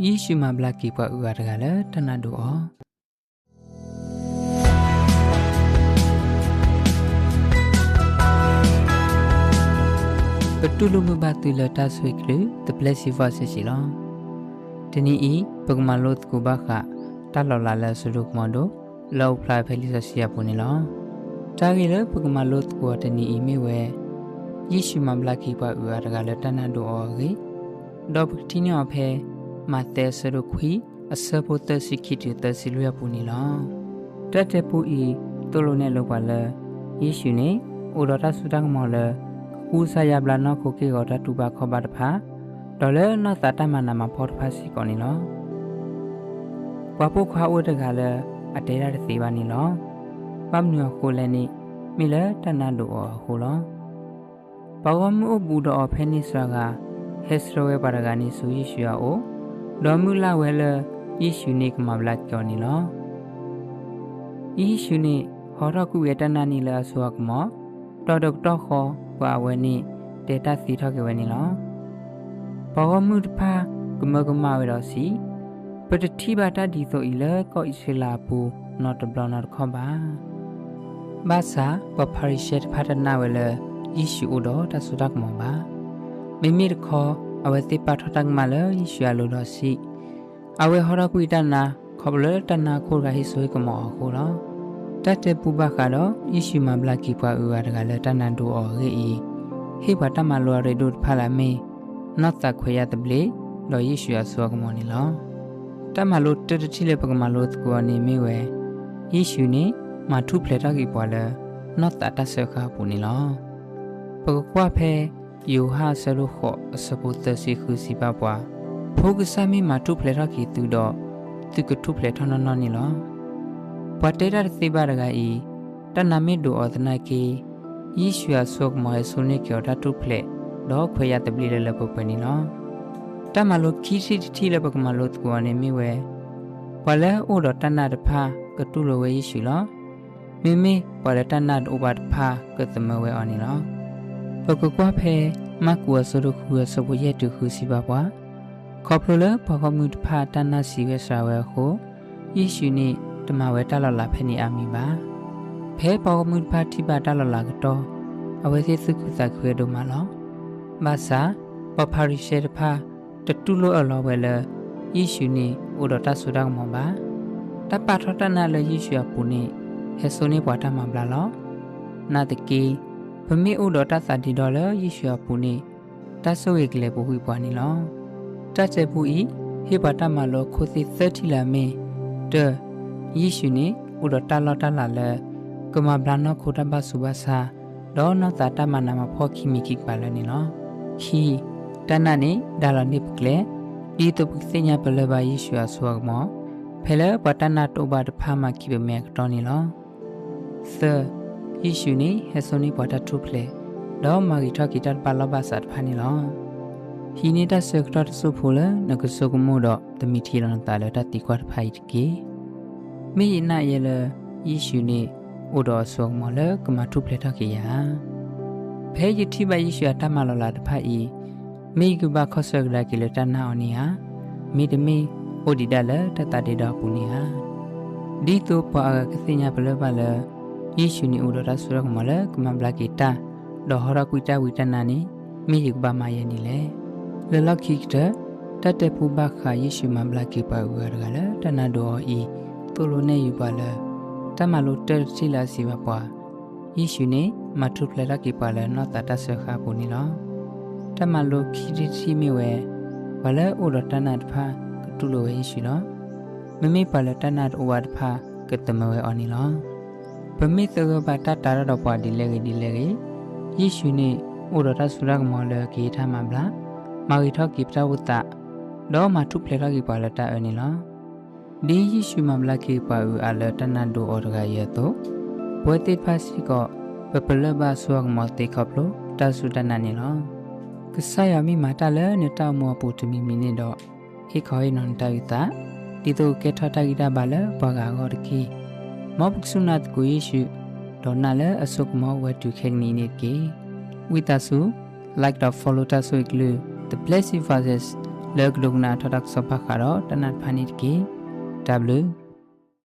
ယေရှုမှာဘလကီပွားဥရတကလည်းတနတ်တို့အောကတူလူမဘတူလတာဆွေကလူတပလက်စီဖာဆစီလောတနီဤပကမလောကူဘခတလောလာလဲဆုလုကမန်တို့လောဖလာဖဲလီဆစီယပူနီလောတာဂီလပကမလောကူတနီဤမေဝဲယေရှုမှာဘလကီပွားဥရတကလည်းတနတ်တို့အောကေဒေါပတီနီအဖဲမာတဲဆရုခွီအစပုတစီခိတတစီလွရပူနီလောတတ်တပူဤတိုလိုနဲ့လောက်ပါလဲယေရှုနေဩဒတာဆုတကမောလဲကူဆာယဘလနောခိုကေကောတတူပါခောပါတဖာဒေါ်လဲနောတာတမနာမှာဖော်တဖာစီကောနီလောဘပုခွာဥတကလည်းအတေရတဲ့စီပါနီလောပမ်ညောကိုလည်းနိမိလဲတနတ်တို့ဟိုလောဘာဝမှုဘူတော်ဖဲနိစရာကဟက်စရဝဲပါရဂာနိဆူယေရှုယောဒေါ်မူလာဝဲလယေရှုနိကမဘလတ်ကျော်နီလောယေရှုနိဟောရကုဝေတနာနီလာဆွာကမောတော်တော့ခေါ်ပွာဝဲနိဒေတာစီထောက်ကေဝဲနီလောဘောဂမှုတဖာကမကမဝဲတော်စီပတတိဘာတဒီဆိုဤလကောဣဆွေလာပူနော့တဘလနာခေါ်ပါဘာသာပပရိရှက်ဖာတနာဝဲလယေရှုဥတော်တဆုဒကမောပါမိမိတခေါ်အဝဲတိပါထတကမလယေရှုအလိုတော်စီအဝဲဟောရကွိတနာခေါပလတနာခိုရဟိဆွေကမောခိုလောတတ်တဲ့ပူပကတော့ယေရှုမဘလကီပွားဥရတကလည်းတနန်တူအော်ဟေဤဟေဘတမလောရဒုဖလာမေနော့တခွေရတပလေလောယေရှုအဆောကမောနီလောတမလောတတတိလေပကမလောကိုအနေမေဝဲယေရှုနေမထုဖလက်တကီပွားလဲနော့တတဆခပူနီလောပကကွာဖဲယောဟာဆရုခောအစပုတစီခုစီပါပွားဖိုကဆာမီမထုဖလက်တကီတူတော့သူကထုဖလက်ထနနနီလောပတေရသိပါရဂဤတနမိဒိုအဒနာကေယေရှုအဆောကမောဆုနေကျော်တထုဖလက်တော့ခွေရတပလီလပုပနီလောတမလိုခီစီတီလပကမလို့ကိုအနေမိဝဲဘလဲဩတော်တနတဖာကတုလိုဝဲယေရှုလောမိမိဘလဲတနတဥပတဖာကသမဝဲအနီလောပကကွာဖဲမကူအစရုခုအစပုရဲ့တုခုစီပါပွားခေါပလိုလပကမှုတဖာတနစီဝဲဆာဝဲဟုယေရှုနိတမဝဲတလလာဖဲနီအမီပါဖဲပကမှုတဖာတိပါတလလာကတော့အဝဲစီစုခုစခွေတို့မလောမဆာပပရိရှေတဖာတတူလိုအလောဝဲလယေရှုနိဥဒတဆုဒကမောပါတပထတနာလယေရှုအပူနိဟေဆုနိဘွားတမဘလာလောနာတကီဗမေဥဒတသတိတော်လယေရှုအပူနိတဆုဝေကလေပူဝိပွားနိလောတတ်စေဘူးဤဟေဘတမလောခိုစီ30လာမေတယေရှုနိဥဒတလောတလာလကမဘလနောခိုတဘဆုဘဆာဒေါနတတမနာမဖောခိမိကိပါလနိလောခီတနနိဒါလနိပကလေဒီတပုစညာပလဘယေရှုအဆောကမောဖဲလပတနာတောဘတဖာမကိပမေကတော်နီလောသယေရှုနိဟေဆိုနိပတထုဖလေဒေါမာဂီထကိတပလဘဆတ်ဖာနီလောဟီနိတဆကတဆုဖူလနကဆုကမောဒတမီထီလန်တာလတတိကွတ်ဖိုက်ကေမိနာယေလယေရှုနိဥဒောဆောမောလကမထုဖလေထကိယဖဲယတိဘယေရှုတမလလာတဖာဤမိဂဘခောဆဂရကီလတနာအနီဟာမိတမီအိုဒီဒလတတတေတော်ပူနီဟာဒီတိုပါကစညာဘလဘလယေရှုနီဥဒရဆရကမလကမဘလကီတာဒေါ်ဟရကွိတဝိတနာနီမိဂဘမယနီလေလလခိကတတပူဘခါယေရှုမဘလကီပါဝရကလတနာတော်ဤတူလိုနေယူပါလတမလိုတတိလာစီပါပွားယေရှုနေမထုဖလလကီပါလနောတတဆခပူနီလောတမလိုခီရီစီမီဝဲဘလဲဥဒတနာတဖာကတူလိုယေရှုလောမမေပလတနာတဝတ်ဖာကတမဝဲအနီလောဗမေသဂဘတတာရတော့ပွားဒီလေယေရှုနေဥဒတဆုရကမောလကေထမဘလာမာဂီထောကိပတဝတ္တဒေါမထုဖလေရကိပါလတအနီလောဒီယေရှုမဘလကေပါဥအလတနန်ဒိုအော်ဒဂယေတောဘဝတိဖာစီကောပပလဘဆောကမောတေခပလိုတဆုတနနီလောကဆာယမီမာတလဲနေတာမောပူတမီမီနေတော့ခေခေါ်နန်တိုင်တာဒီတော့ကေထတာဂီတာဘာလဲဘာဂါဂောတကီမောပုစုနတ်ကိုယေရှုဒေါ်နာလဲအစုကမောဝဲတူခေနီနေကေဝိတဆူ like the follow ta so iklu the blessing verses เลิกลุกนาทอดักสภาคารอตนัดพานิตกี W